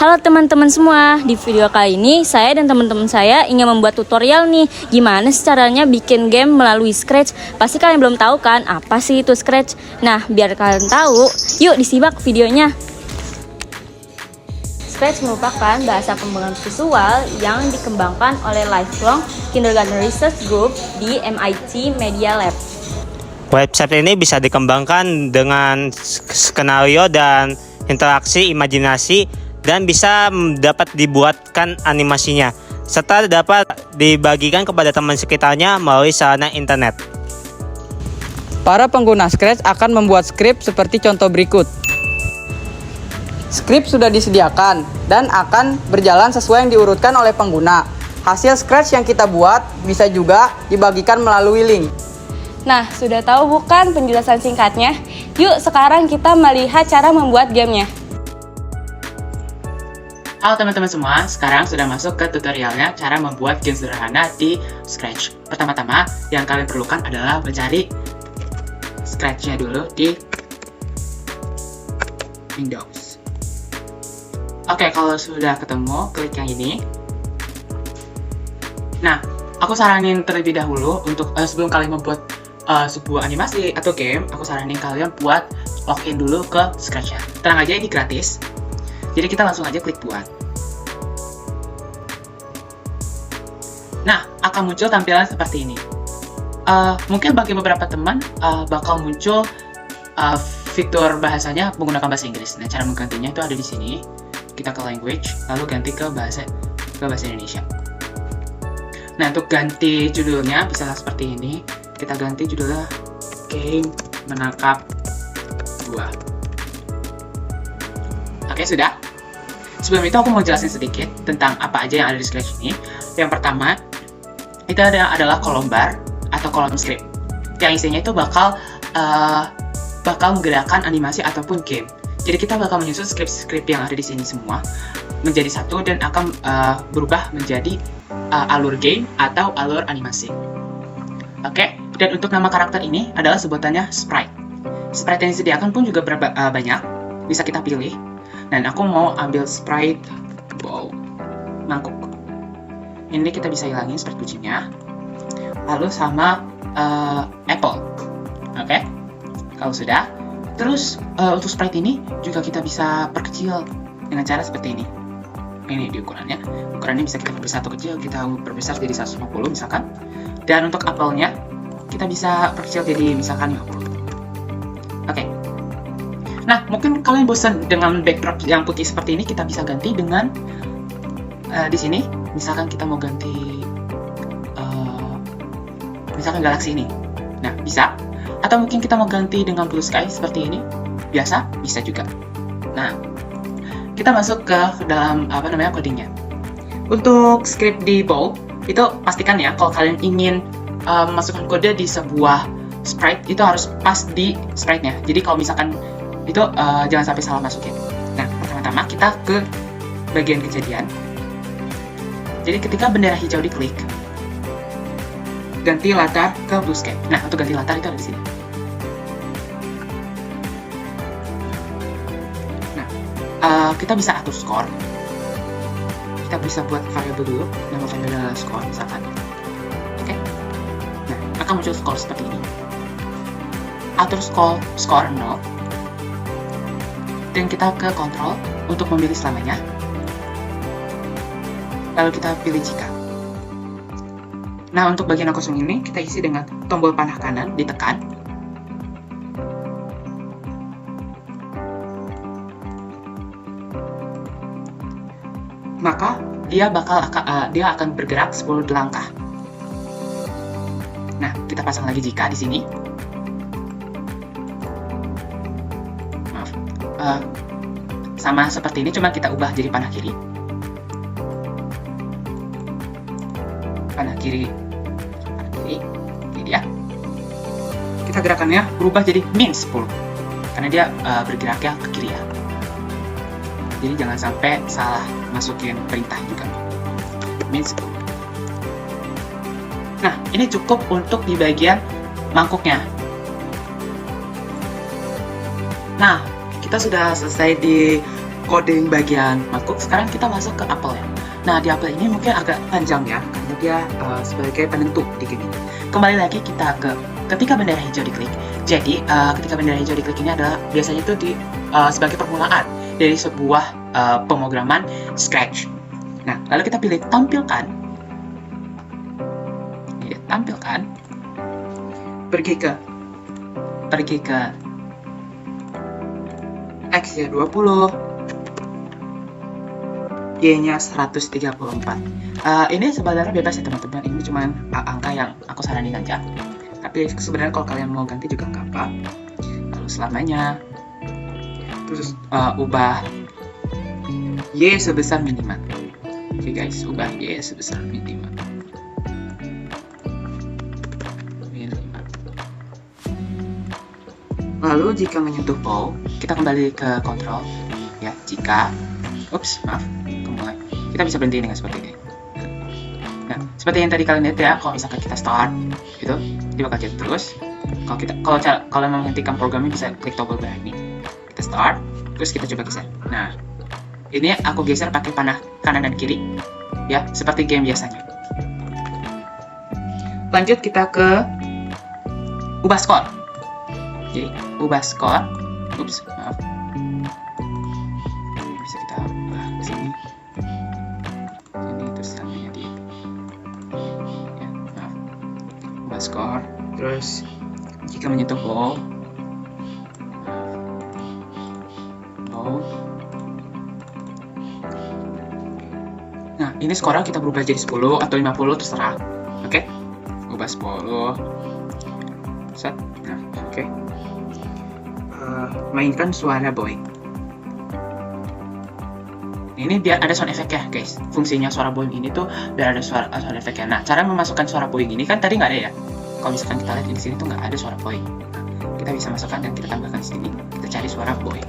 Halo teman-teman semua, di video kali ini saya dan teman-teman saya ingin membuat tutorial nih gimana sih caranya bikin game melalui Scratch. Pasti kalian belum tahu kan apa sih itu Scratch. Nah, biar kalian tahu, yuk disimak videonya. Scratch merupakan bahasa pembangunan visual yang dikembangkan oleh Lifelong Kindergarten Research Group di MIT Media Lab. Website ini bisa dikembangkan dengan skenario dan interaksi imajinasi dan bisa dapat dibuatkan animasinya serta dapat dibagikan kepada teman sekitarnya melalui sarana internet. Para pengguna Scratch akan membuat skrip seperti contoh berikut. Skrip sudah disediakan dan akan berjalan sesuai yang diurutkan oleh pengguna. Hasil Scratch yang kita buat bisa juga dibagikan melalui link. Nah, sudah tahu bukan penjelasan singkatnya? Yuk sekarang kita melihat cara membuat gamenya. Halo teman-teman semua, sekarang sudah masuk ke tutorialnya cara membuat game sederhana di Scratch. Pertama-tama yang kalian perlukan adalah mencari Scratch-nya dulu di Windows. Oke, kalau sudah ketemu, klik yang ini. Nah, aku saranin terlebih dahulu untuk sebelum kalian membuat sebuah animasi atau game, aku saranin kalian buat login dulu ke Scratch-nya. Tenang aja, ini gratis. Jadi kita langsung aja klik buat. Nah, akan muncul tampilan seperti ini. Mungkin bagi beberapa teman bakal muncul fitur bahasanya menggunakan bahasa Inggris. Nah, cara menggantinya itu ada di sini. Kita ke language, lalu ganti ke bahasa Indonesia. Nah, untuk ganti judulnya bisa seperti ini. Kita ganti judulnya Game Menangkap Buah. Oke, sudah. Sebelum itu aku mau jelasin sedikit tentang apa aja yang ada di Scratch ini. Yang pertama, itu adalah kolom bar atau kolom script. Yang isinya itu bakal menggerakkan animasi ataupun game. Jadi kita bakal menyusun script yang ada di sini semua menjadi satu dan akan berubah menjadi alur game atau alur animasi. Oke, dan untuk nama karakter ini adalah sebutannya sprite. Sprite yang disediakan pun juga banyak, bisa kita pilih. Dan aku mau ambil sprite bowl, mangkuk. Ini kita bisa hilangin sprite kucingnya. Lalu sama apple. Oke, kalau sudah. Terus untuk sprite ini juga kita bisa perkecil dengan cara seperti ini. Ini di ukurannya. Ukurannya bisa kita perbesar atau kecil. Kita perbesar jadi 150 misalkan. Dan untuk apelnya kita bisa perkecil jadi misalkan 50. Oke. Nah, mungkin kalian bosan dengan backdrop yang putih seperti ini, kita bisa ganti dengan di sini, misalkan kita mau ganti misalkan galaksi ini. Nah, bisa. Atau mungkin kita mau ganti dengan blue sky seperti ini. Biasa, bisa juga. Nah, kita masuk ke dalam codingnya. Untuk script di bowl, itu pastikan ya kalau kalian ingin memasukkan kode di sebuah sprite, itu harus pas di sprite-nya. Jadi kalau misalkan itu jangan sampai salah masukin. Nah, pertama-tama kita ke bagian kejadian. Jadi ketika bendera hijau diklik, ganti latar ke blue sky. Nah, untuk ganti latar itu ada di sini. Nah, kita bisa atur skor. Kita bisa buat variabel dulu, nama variabel adalah skor misalkan. Oke. Nah, akan muncul skor seperti ini. Atur skor 0. Dan kita ke kontrol untuk memilih selamanya. Lalu kita pilih jika. Nah, untuk bagian yang kosong ini kita isi dengan tombol panah kanan ditekan. Maka dia akan bergerak 10 langkah. Nah, kita pasang lagi jika di sini. Sama seperti ini, cuma kita ubah jadi panah kiri. Panah kiri, ini dia. Kita gerakannya berubah jadi min 10, karena dia bergeraknya ke kiri ya. Jadi jangan sampai salah masukin perintah juga. Min 10. Nah, ini cukup untuk di bagian mangkuknya. Nah, kita sudah selesai di coding bagian MacBook, sekarang kita masuk ke Apple ya. Nah, di Apple ini mungkin agak panjang ya, karena dia sebagai penentu di game ini. Kembali lagi kita ke ketika bendera hijau diklik. Jadi, ketika bendera hijau diklik ini adalah biasanya itu sebagai permulaan dari sebuah pemrograman Scratch. Nah, lalu kita pilih tampilkan. Ya, tampilkan. Pergi ke X-nya 20, Y-nya 134. Ini sebenarnya bebas ya teman-teman, ini cuma angka yang aku saranin aja. Tapi sebenarnya kalau kalian mau ganti juga nggak apa. Lalu selamanya, terus ubah Y sebesar minimal. Oke guys, ubah Y sebesar minimal. Lalu jika menyentuh ball, kita kembali ke kontrol ya. Jika kita bisa berhenti dengan seperti ini. Nah, seperti yang tadi kalian lihat ya, kalau misalkan kita start gitu, dia bakal jadi terus. Kalau mau menghentikan programnya bisa klik tombol merah ini. Kita start, terus kita coba geser. Nah, ini aku geser pakai panah kanan dan kiri ya, seperti game biasanya. Lanjut kita ke ubah skor. Jadi ubah skor, bisa kita ubah ke sini, terus namanya di, ya, ubah skor. Terus jika menyentuh ball, nah ini skornya kita berubah jadi 10 atau 50 terserah. Oke, ubah 10. Set. Nah, oke. Mainkan suara boy. Ini biar ada sound effect ya guys. Fungsinya suara boing ini tuh biar ada sound effect ya. Nah, cara memasukkan suara boing ini kan tadi nggak ada ya. Kalau misalkan kita lihat di sini tuh nggak ada suara boing. Nah, kita bisa masukkan dan kita tambahkan di sini. Kita cari suara boing.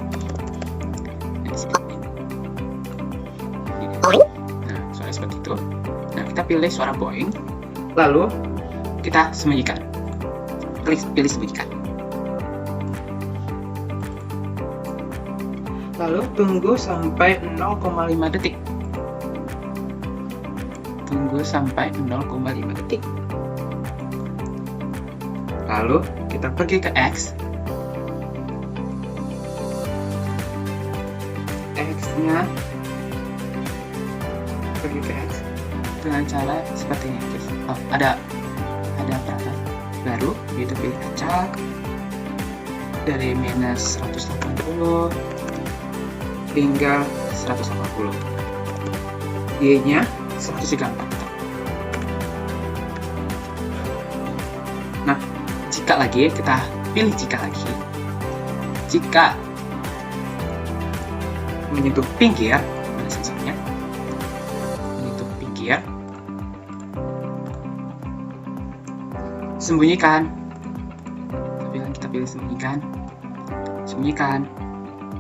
Nah, di sini. Nah, suara seperti itu. Nah, kita pilih suara boing. Lalu kita sembunyikan. Pilih sembunyikan. Lalu tunggu sampai 0,5 detik. Tunggu sampai 0,5 detik. Lalu kita pergi ke X. X-nya pergi ke X dengan cara seperti ini, guys. Oh, ada perangkat baru, yaitu pilih acak dari minus 180 hingga 180, Y-nya 134. Nah, jika lagi kita pilih jika menyentuh pinggir, mana sensornya? Menyentuh pinggir, sembunyikan. Kita pilih sembunyikan.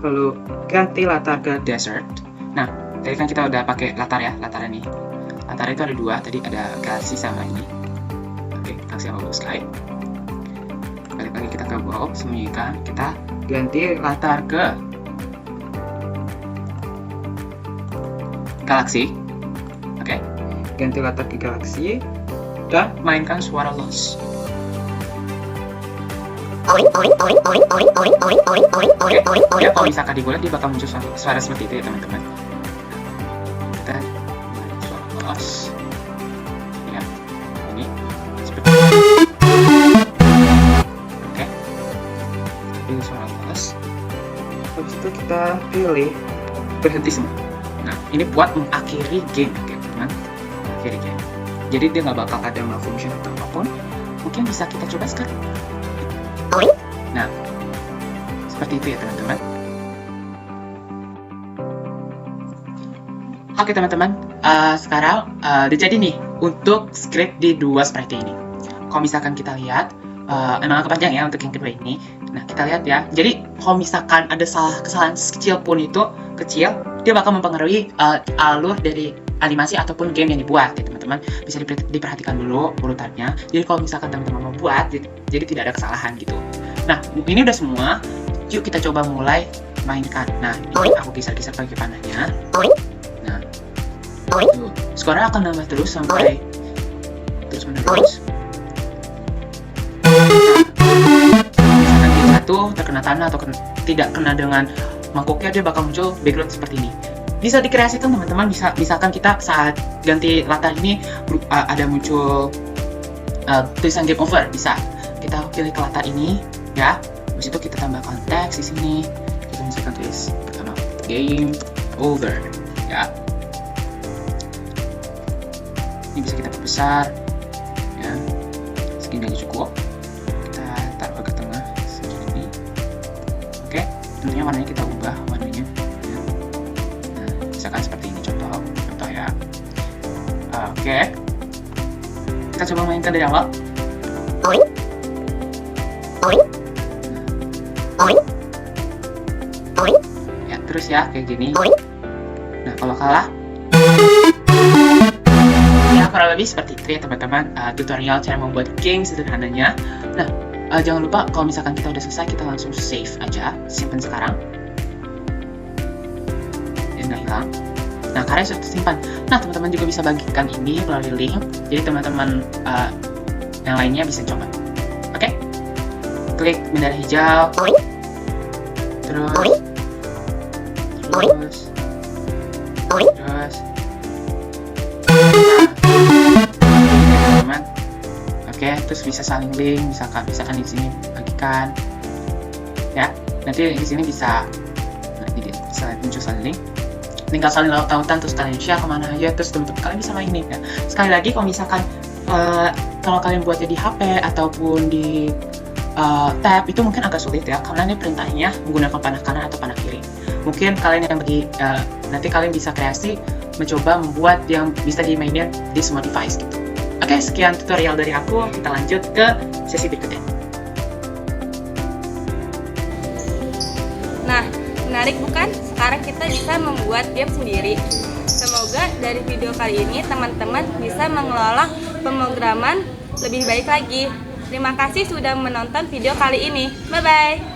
Lalu ganti latar ke desert. Nah, tadi kan kita udah pakai latar ya, latar ini. Latar itu ada dua, tadi ada galaxy sama ini. Oke, galaxy sama blue sky. Balik lagi kita ke bawah, sembunyikan. Kita ganti latar ke galaxy. Oke, ganti latar ke galaxy dan mainkan suara loss. Ya, kalau misalkan di bulan dia bakal muncul suara seperti itu ya teman-teman. Kita main suara loss. Ya, ini seperti itu. Oke, kita pilih suara loss. Habis itu kita pilih berhenti semua. Nah, ini buat mengakhiri game, oke teman. Mengakhiri game. Jadi dia nggak bakal ada malfunction atau apapun. Mungkin bisa kita coba sekarang. Nah, seperti itu ya teman-teman. Oke teman-teman, sekarang udah jadi nih untuk script di dua sprite ini. Kalau misalkan kita lihat, emang agak panjang ya untuk yang kedua ini. Nah, kita lihat ya. Jadi kalau misalkan ada kesalahan sekecil pun itu kecil, dia bakal mempengaruhi alur dari animasi ataupun game yang dibuat ya teman-teman. Bisa diperhatikan dulu urutannya. Jadi kalau misalkan teman-teman mau buat, jadi tidak ada kesalahan gitu. Nah, ini udah semua. Yuk kita coba mulai mainkan. Nah, ini aku geser-geser pakai panahnya. Nah, tuh, suara akan nambah terus sampai terus menerus. Misalkan dia jatuh, terkena tanah atau tidak kena dengan mangkoknya, dia bakal muncul background seperti ini. Bisa dikreasikan teman-teman, misalkan kita saat ganti latar ini ada muncul tulisan game over, bisa kita pilih ke latar ini ya. Habis itu kita tambahkan teks di sini. Kita misalkan tulis pertama game over ya. Ini bisa kita perbesar ya, segini aja cukup. Kita taruh ke tengah segini. Oke, tentunya warnanya kita ubah warnanya ya. Nah, misalkan seperti ini contoh ya. Oke, kita coba mainkan dari awal. Ya, terus ya kayak gini. Nah, kalau kalah ya kurang lebih seperti itu ya teman-teman, tutorial cara membuat game sederhananya. Nah, jangan lupa kalau misalkan kita udah selesai, kita langsung save aja, simpan sekarang. Ini udah hilang. Nah, karya sudah tersimpan. Nah, teman-teman juga bisa bagikan ini melalui link, jadi teman-teman yang lainnya bisa coba. Oke? Klik bendera hijau. Terus. Teman-teman. Oke, terus bisa saling link, misalkan di sini bagikan. Ya, nanti di sini bisa muncul saling link. Tinggal saling tautan, terus kalian share kemana aja, terus teman-teman kalian bisa mainin ya. Sekali lagi kalau misalkan kalau kalian buatnya di HP ataupun di tab itu mungkin agak sulit ya, karena ini perintahnya menggunakan panah kanan atau panah kiri. Mungkin kalian yang nanti kalian bisa kreasi mencoba membuat yang bisa dimainin di semua device gitu. Oke, sekian tutorial dari aku, kita lanjut ke sesi berikutnya. Nah, menarik bukan? Sekarang kita bisa membuat game sendiri. Semoga dari video kali ini teman-teman bisa mengelola pemrograman lebih baik lagi. Terima kasih sudah menonton video kali ini. Bye-bye.